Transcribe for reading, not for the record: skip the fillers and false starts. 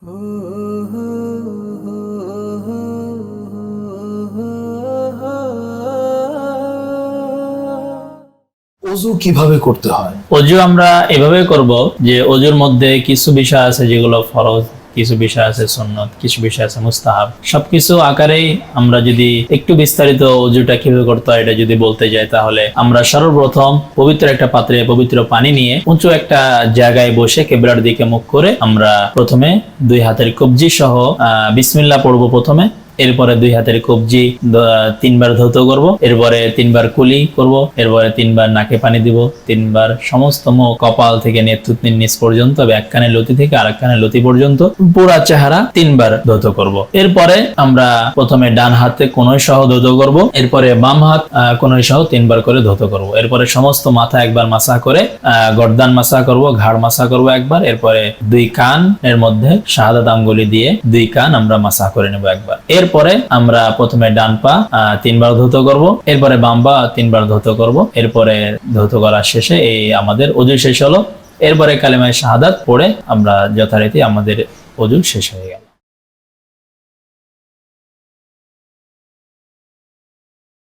ওযু কিভাবে করতে হয়? ওযু আমরা এভাবে করব যে ওযুর মধ্যে কিছু বিষয় আছে যেগুলো ফরজ, কিছু বিষয় আছে সুন্নত, কিছু বিষয় আছে মুস্তাহাব। সবকিছু আকারেই আমরা যদি একটু বিস্তারিত ওযুটা কিভাবে করতে হয় এটা যদি বলতে যাই, তাহলে আমরা সর্বপ্রথম পবিত্র একটা পাত্রে পবিত্র পানি নিয়ে উঁচু একটা জায়গায় বসে কিবলার দিকে মুখ করে আমরা প্রথমে দুই হাতের কবজি সহ বিসমিল্লাহ পড়ব প্রথমে। এরপরে দুই হাতের কবজি 3 বার ধৌত করব, এরপরে 3 বার কুলি করব, এরপরে 3 বার নাকে পানি দিব, 3 বার সমস্ত মুখ কপাল থেকে নিয়ে থুতনির নিচ পর্যন্ত, এক কানের লতি থেকে আরেক কানের লতি পর্যন্ত পুরো চেহারা 3 বার ধৌত করব। এরপরে আমরা প্রথমে ডান হাতে কনুই সহ ধৌত করব, এরপরে বাম হাত কনুই সহ 3 বার করে ধৌত করব। এরপরে সমস্ত মাথা একবার মাসা করে গর্দান মাসা করব, ঘাড় মাসা করব একবার। এরপরে 2 কান এর মধ্যে শাহাদাত আঙ্গুলি দিয়ে 2 কান আমরা মাসা করে নেব একবার। এরপরে আমরা প্রথমে ডান পা 3 বার ধৌত করব, এরপরে বাম পা 3 বার ধৌত করব। এরপরে ধৌত করা শেষে এই আমাদের ওযু শেষ হলো। এরপরে কালেমায়ে শাহাদাত পড়ে আমরা যথারীতি আমাদের ওযু শেষ হয়ে গেল।